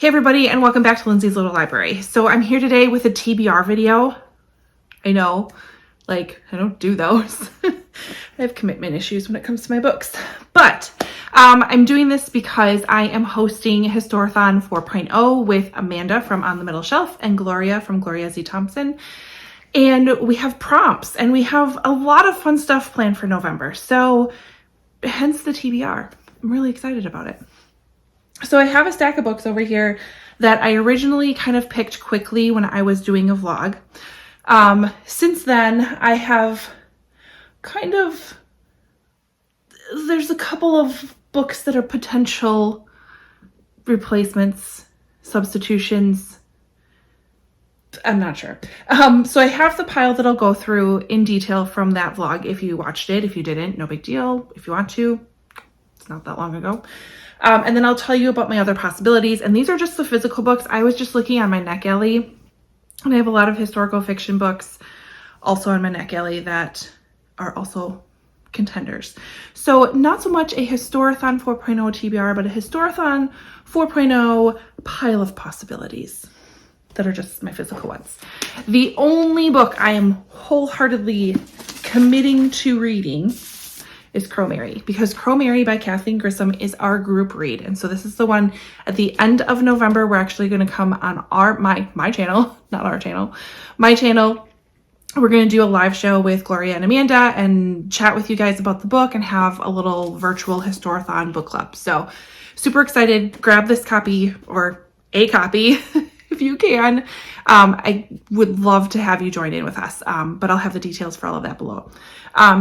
Hey everybody, and welcome back to Lindsey's Little Library. So I'm here today with a TBR video. I know, like, I don't do those. I have commitment issues when it comes to my books. But I'm doing this because I am hosting Historathon 4.0 with Amanda from On the Middle Shelf and Gloria from Gloria Z. Thompson. And we have prompts and we have a lot of fun stuff planned for November. So hence the TBR. I'm really excited about it. So I have a stack of books over here that I originally kind of picked quickly when I was doing a vlog. Since then, I have there's a couple of books that are potential replacements, substitutions. I'm not sure. So I have the pile that I'll go through in detail from that vlog. If you watched it, if you didn't, no big deal. If you want to, it's not that long ago. And then I'll tell you about my other possibilities. And these are just the physical books. I was just looking on my NetGalley, and I have a lot of historical fiction books also on my NetGalley that are also contenders. So not so much a Historathon 4.0 TBR, but a Historathon 4.0 pile of possibilities that are just my physical ones. The only book I am wholeheartedly committing to reading is Crow Mary, because Crow Mary by Kathleen Grissom is our group read. And so this is the one at the end of November. We're actually going to come on my channel, not our channel, my channel. We're going to do a live show with Gloria and Amanda and chat with you guys about the book and have a little virtual Historathon book club. So super excited. Grab this copy or a copy if you can. I would love to have you join in with us, but I'll have the details for all of that below.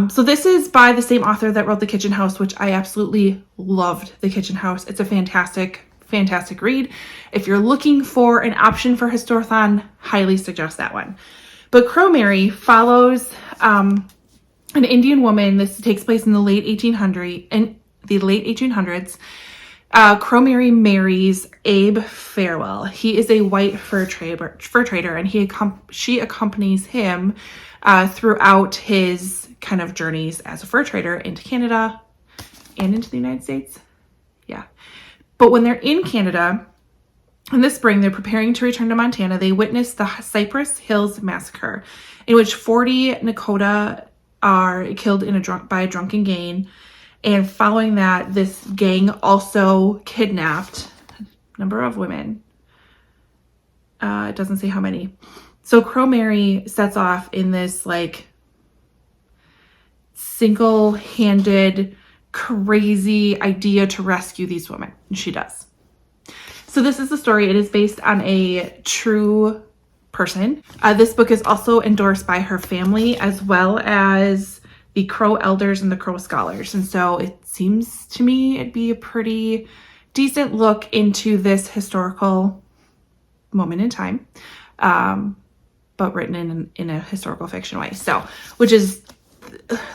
So this is by the same author that wrote The Kitchen House, which I absolutely loved. The Kitchen House. It's a fantastic read. If you're looking for an option for Historathon, highly suggest that one. But Crow Mary follows an Indian woman. This takes place in the late 1800s. Crow Mary marries Abe Farewell. He is a white fur trader, and she accompanies him throughout his kind of journeys as a fur trader into Canada and into the United States. Yeah. But when they're in Canada in the spring, they're preparing to return to Montana. They witness the Cypress Hills Massacre, in which 40 Nakota are killed by a drunken gang. And following that, this gang also kidnapped a number of women. It doesn't say how many. So Crow Mary sets off in this like single-handed, crazy idea to rescue these women. And she does. So this is the story. It is based on a true person. This book is also endorsed by her family as well as the Crow elders and the Crow scholars. And so it seems to me it'd be a pretty decent look into this historical moment in time, but written in a historical fiction way. So, which is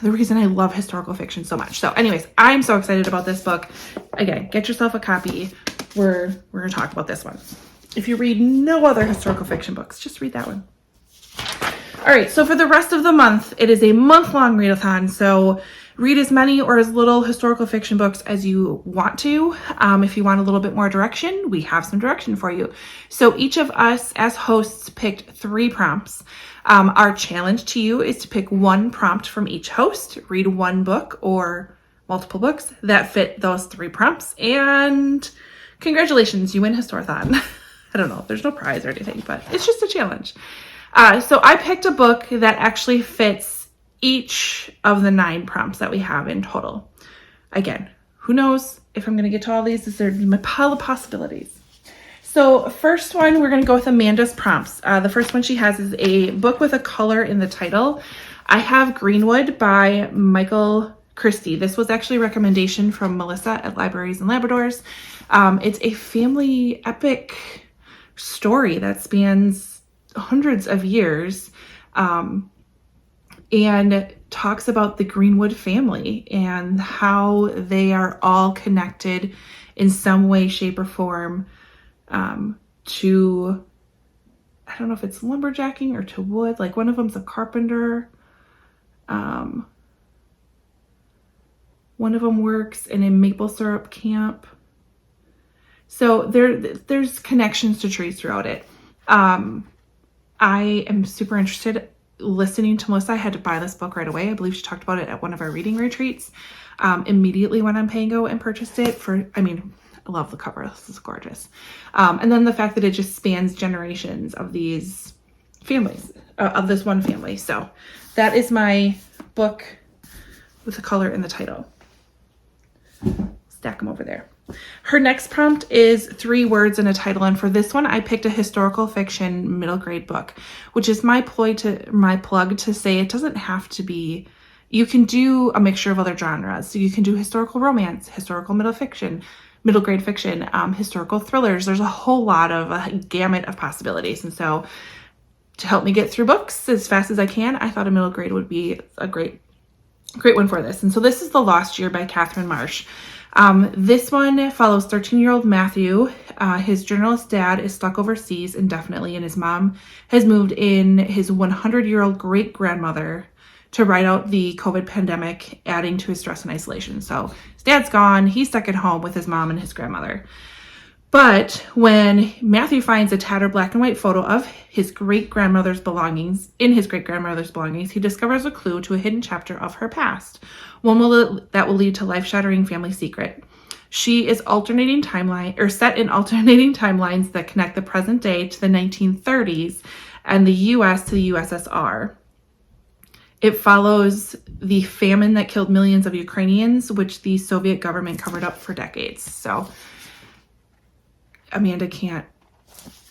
the reason I love historical fiction so much. So anyways, I'm so excited about this book. Again, get yourself a copy. We're going to talk about this one. If you read no other historical fiction books, just read that one. All right, so for the rest of the month, it is a month-long readathon. So read as many or as little historical fiction books as you want to. If you want a little bit more direction, we have some direction for you. So each of us as hosts picked 3 prompts. Our challenge to you is to pick one prompt from each host, read one book or multiple books that fit those 3 prompts, and congratulations, you win Historathon. I don't know, there's no prize or anything, but it's just a challenge. So I picked a book that actually fits each of the 9 prompts that we have in total. Again, who knows if I'm going to get to all these? This is my pile of possibilities. So first one, we're going to go with Amanda's prompts. The first one she has is a book with a color in the title. I have Greenwood by Michael Christie. This was actually a recommendation from Melissa at Libraries and Labradors. It's a family epic story that spans hundreds of years, and talks about the Greenwood family and how they are all connected in some way, shape, or form to, I don't know if it's lumberjacking or to wood. Like one of them's a carpenter. One of them works in a maple syrup camp. So there's connections to trees throughout it. I am super interested listening to Melissa. I had to buy this book right away. I believe she talked about it at one of our reading retreats. Immediately went on Pango and purchased it I love the cover. This is gorgeous. And then the fact that it just spans generations of these families, of this one family. So that is my book with the color in the title. Stack them over there. Her next prompt is 3 words in a title. And for this one, I picked a historical fiction middle grade book, which is my plug to say it doesn't have to be, you can do a mixture of other genres. So you can do historical romance, historical middle grade fiction, historical thrillers. There's a whole lot of a gamut of possibilities. And so to help me get through books as fast as I can, I thought a middle grade would be a great one for this. And so this is The Lost Year by Catherine Marsh. This one follows 13-year-old Matthew. His journalist dad is stuck overseas indefinitely, and his mom has moved in his 100-year-old great-grandmother to ride out the COVID pandemic, adding to his stress and isolation. So his dad's gone. He's stuck at home with his mom and his grandmother. But when Matthew finds a tattered black and white photo of his great-grandmother's belongings, he discovers a clue to a hidden chapter of her past, one that will lead to life-shattering family secret. She is set in alternating timelines that connect the present day to the 1930s and the U.S. to the USSR. It follows the famine that killed millions of Ukrainians, which the Soviet government covered up for decades. So Amanda can't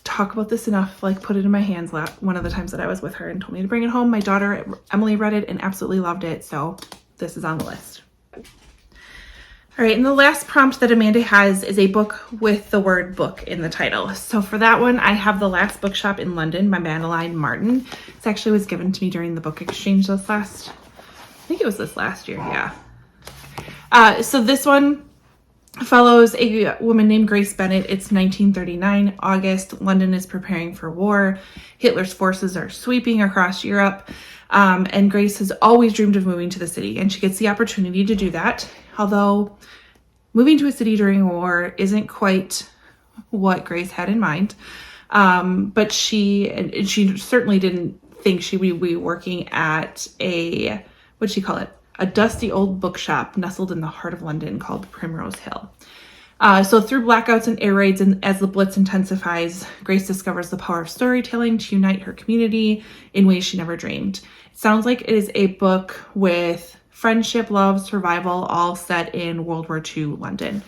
talk about this enough, put it in my hands one of the times that I was with her and told me to bring it home. My daughter, Emily, read it and absolutely loved it. So this is on the list. All right, and the last prompt that Amanda has is a book with the word book in the title. So for that one, I have The Last Bookshop in London by Madeline Martin. This actually was given to me during the book exchange this last year, yeah. So this one follows a woman named Grace Bennett. It's 1939, August. London is preparing for war. Hitler's forces are sweeping across Europe. And Grace has always dreamed of moving to the city, and she gets the opportunity to do that. Although moving to a city during war isn't quite what Grace had in mind. But she certainly didn't think she would be working at a dusty old bookshop nestled in the heart of London called Primrose Hill. So through blackouts and air raids, and as the Blitz intensifies, Grace discovers the power of storytelling to unite her community in ways she never dreamed. It sounds like it is a book with friendship, love, survival, all set in World War II London.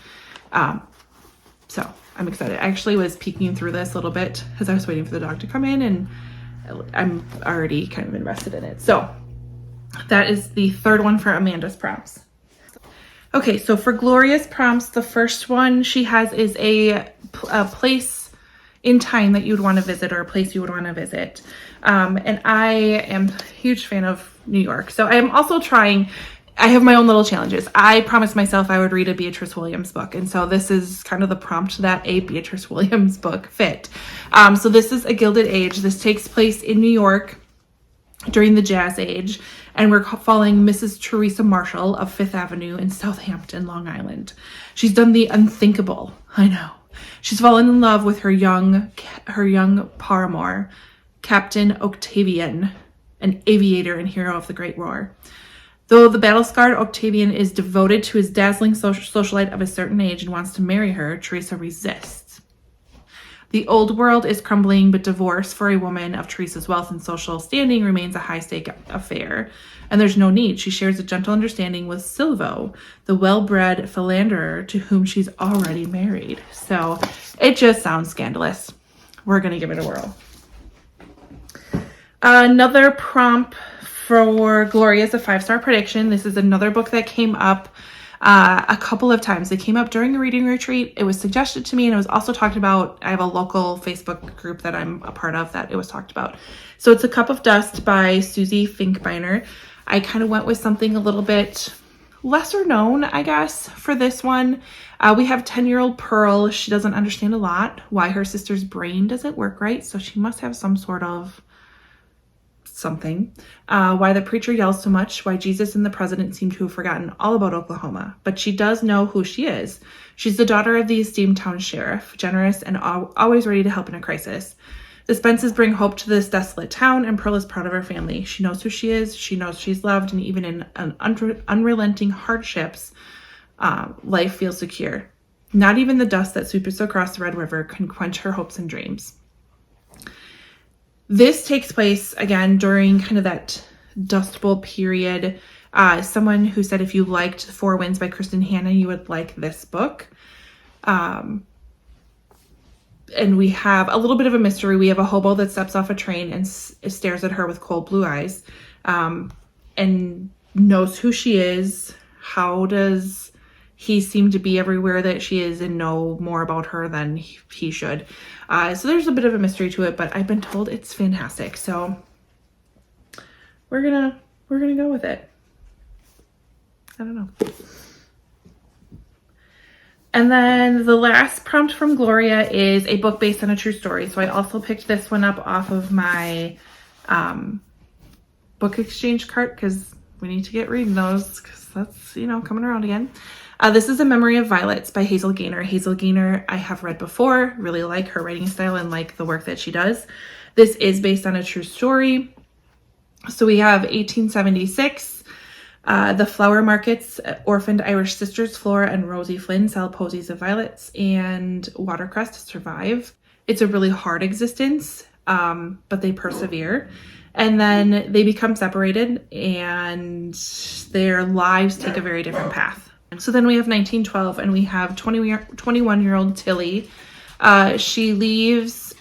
So I'm excited. I actually was peeking through this a little bit as I was waiting for the dog to come in, and I'm already kind of invested in it. So that is the third one for Amanda's prompts. Okay, so for Gloria's prompts, the first one she has is a place in time that you would want to visit, or a place you would want to visit. And I am a huge fan of New York. So I am also I have my own little challenges. I promised myself I would read a Beatrice Williams book. And so this is kind of the prompt that a Beatrice Williams book fit. So this is A Gilded Age. This takes place in New York during the Jazz Age. And we're following Mrs. Teresa Marshall of Fifth Avenue in Southampton, Long Island. She's done the unthinkable. I know. She's fallen in love with her young paramour, Captain Octavian, an aviator and hero of the Great War. Though the battle-scarred Octavian is devoted to his dazzling socialite of a certain age and wants to marry her, Teresa resists. The old world is crumbling, but divorce for a woman of Teresa's wealth and social standing remains a high-stake affair. And there's no need. She shares a gentle understanding with Silvo, the well-bred philanderer to whom she's already married. So it just sounds scandalous. We're going to give it a whirl. Another prompt for Gloria is a 5-star prediction. This is another book that came up a couple of times. It came up during a reading retreat. It was suggested to me, and it was also talked about. I have a local Facebook group that I'm a part of that it was talked about. So it's A Cup of Dust by Susie Finkbeiner. I kind of went with something a little bit lesser known, I guess, for this one. We have 10-year-old Pearl. She doesn't understand a lot why her sister's brain doesn't work right, so she must have some sort of something. Why the preacher yells so much, why Jesus and the president seem to have forgotten all about Oklahoma. But she does know who she is. She's the daughter of the esteemed town sheriff, generous and always ready to help in a crisis. The Spences bring hope to this desolate town, and Pearl is proud of her family. She knows who she is, she knows she's loved, and even in unrelenting hardships, life feels secure. Not even the dust that sweeps across the Red River can quench her hopes and dreams. This takes place, again, during kind of that Dust Bowl period. Someone who said if you liked The Four Winds by Kristen Hanna, you would like this book. And we have a little bit of a mystery. We have a hobo that steps off a train and stares at her with cold blue eyes, and knows who she is. How does he seem to be everywhere that she is and know more about her than he should? So there's a bit of a mystery to it, but I've been told it's fantastic. So we're gonna go with it. I don't know. And then the last prompt from Gloria is a book based on a true story. So I also picked this one up off of my book exchange cart because we need to get reading those because that's, coming around again. This is A Memory of Violets by Hazel Gaynor. Hazel Gaynor I have read before, really like her writing style and like the work that she does. This is based on a true story. So we have 1876. The flower markets, orphaned Irish sisters Flora and Rosie Flynn sell posies of violets and watercress to survive. It's a really hard existence, but they persevere. And then they become separated and their lives take a very different path. So then we have 1912 and we have 21-year-old Tilly. She leaves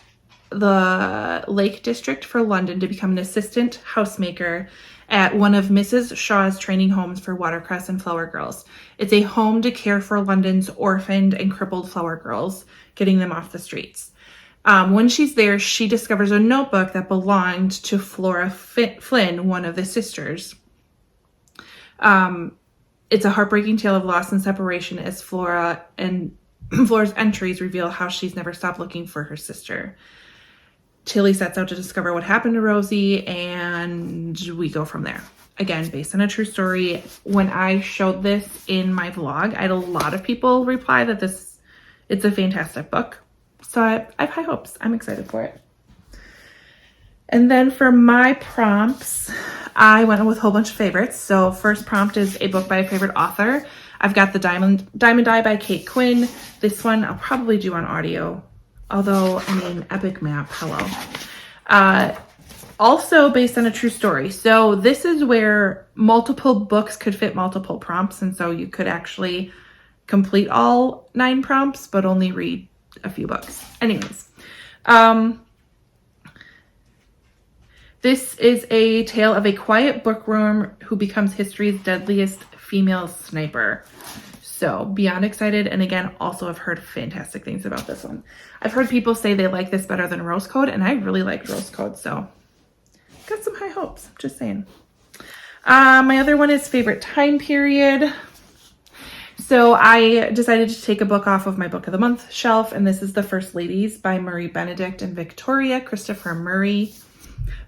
the Lake District for London to become an assistant housemaker at one of Mrs. Shaw's training homes for watercress and flower girls. It's a home to care for London's orphaned and crippled flower girls, getting them off the streets. When she's there, she discovers a notebook that belonged to Flora Flynn, one of the sisters. It's a heartbreaking tale of loss and separation as Flora's entries reveal how she's never stopped looking for her sister. Tilly sets out to discover what happened to Rosie, and we go from there. Again, based on a true story. When I showed this in my vlog, I had a lot of people reply that it's a fantastic book. So I have high hopes. I'm excited for it. And then for my prompts, I went with a whole bunch of favorites. So first prompt is a book by a favorite author. I've got The Diamond Eye by Kate Quinn. This one I'll probably do on audio. Although, Epic Map, hello. Also based on a true story. So this is where multiple books could fit multiple prompts. And so you could actually complete all 9 prompts, but only read a few books. Anyways. This is a tale of a quiet bookworm who becomes history's deadliest female sniper. So beyond excited. And again, also I've heard fantastic things about this one. I've heard people say they like this better than Rose Code, and I really liked Rose Code. So got some high hopes, just saying. My other one is favorite time period. So I decided to take a book off of my book of the month shelf, and this is The First Ladies by Marie Benedict and Victoria Christopher Murray.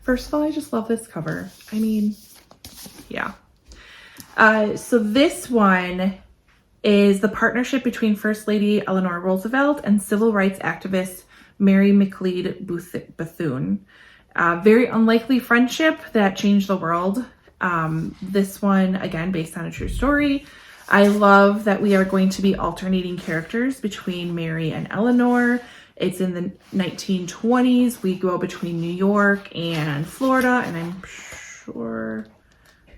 First of all, I just love this cover. Yeah. So this one is the partnership between First Lady Eleanor Roosevelt and civil rights activist Mary McLeod Bethune. Very unlikely friendship that changed the world. This one, again, based on a true story. I love that we are going to be alternating characters between Mary and Eleanor. It's in the 1920s. We go between New York and Florida, and I'm sure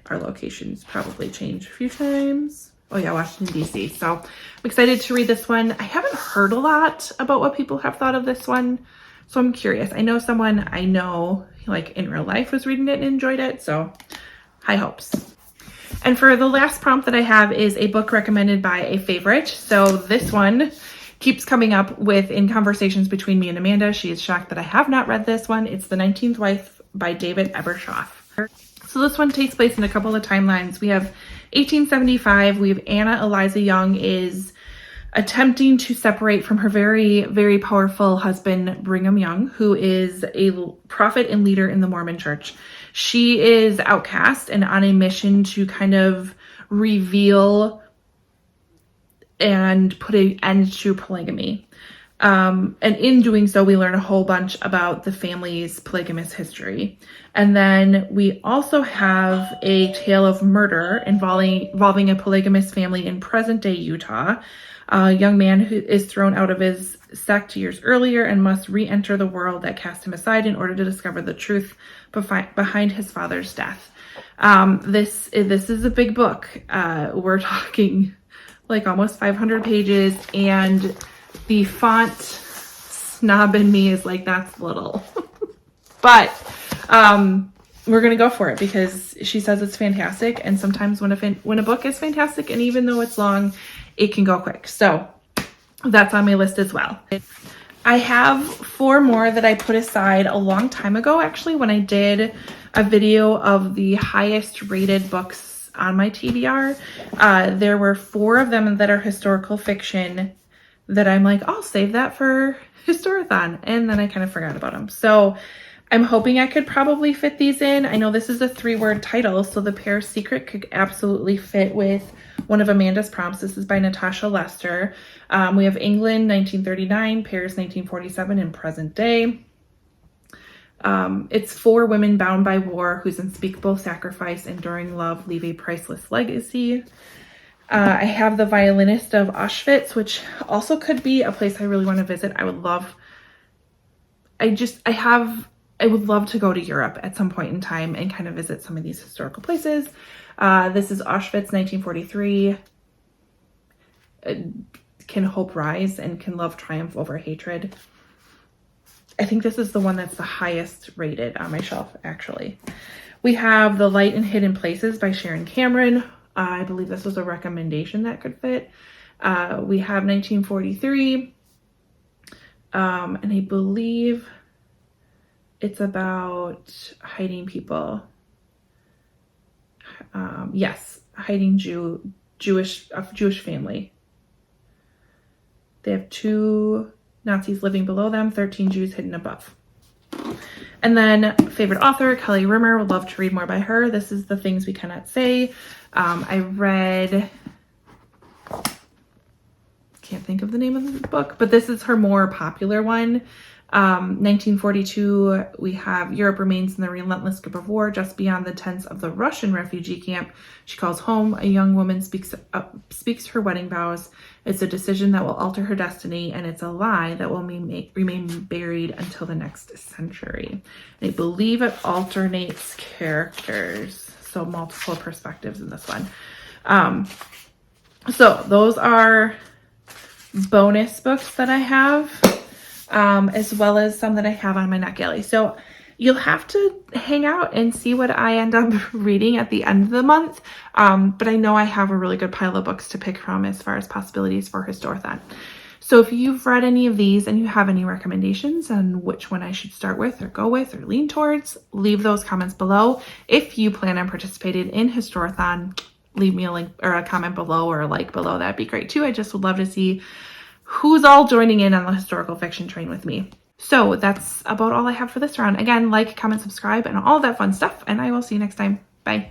our locations probably change a few times. Oh yeah, Washington, D.C. So I'm excited to read this one. I haven't heard a lot about what people have thought of this one, so I'm curious. I know someone I know, like in real life, was reading it and enjoyed it, so high hopes. And for the last prompt that I have is a book recommended by a favorite. So this one keeps coming up in conversations between me and Amanda. She is shocked that I have not read this one. It's The 19th Wife by David Ebershoff. So this one takes place in a couple of timelines. We have 1875. We have Anna Eliza Young is attempting to separate from her very, very powerful husband, Brigham Young, who is a prophet and leader in the Mormon church. She is outcast and on a mission to kind of reveal and put an end to polygamy. And in doing so, we learn a whole bunch about the family's polygamous history. And then we also have a tale of murder involving a polygamous family in present-day Utah. A young man who is thrown out of his sect years earlier and must re-enter the world that cast him aside in order to discover the truth behind his father's death. This is a big book. We're talking like almost 500 pages, and the font snob in me is like, that's little. But we're going to go for it because she says it's fantastic. And sometimes when a book is fantastic, and even though it's long, it can go quick. So that's on my list as well. I have 4 more that I put aside a long time ago, actually, when I did a video of the highest rated books on my TBR. There were 4 of them that are historical fiction that I'm like, I'll save that for Historathon. And then I kind of forgot about them. So I'm hoping I could probably fit these in. I know this is a 3-word title, so The Pear's Secret could absolutely fit with one of Amanda's prompts. This is by Natasha Lester. We have England, 1939, Paris, 1947, and present day. It's 4 women bound by war whose unspeakable sacrifice, enduring love leave a priceless legacy. I have The Violinist of Auschwitz, which also could be a place I really want to visit. I would love to go to Europe at some point in time and kind of visit some of these historical places. This is Auschwitz, 1943. Can hope rise and can love triumph over hatred. I think this is the one that's the highest rated on my shelf, actually. We have The Light in Hidden Places by Sharon Cameron. I believe this was a recommendation that could fit. We have 1943. And I believe it's about hiding people. Yes, hiding Jewish family. They have 2 Nazis living below them, 13 Jews hidden above. And then favorite author, Kelly Rimmer. Would love to read more by her. This is The Things We Cannot Say. I read, can't think of the name of the book, but this is her more popular one. 1942, we have Europe remains in the relentless grip of war. Just beyond the tents of the Russian refugee camp she calls home, a young woman speaks her wedding vows. It's a decision that will alter her destiny, and it's a lie that will remain buried until the next century. And I believe it alternates characters, so multiple perspectives in this one. So those are bonus books that I have. As well as some that I have on my NetGalley. So you'll have to hang out and see what I end up reading at the end of the month. But I know I have a really good pile of books to pick from as far as possibilities for Historathon. So if you've read any of these and you have any recommendations on which one I should start with or go with or lean towards, leave those comments below. If you plan on participating in Historathon, leave me a link or a comment below or a like below. That'd be great too. I just would love to see who's all joining in on the historical fiction train with me. So that's about all I have for this round. Again, like, comment, subscribe, and all that fun stuff. And I will see you next time. Bye.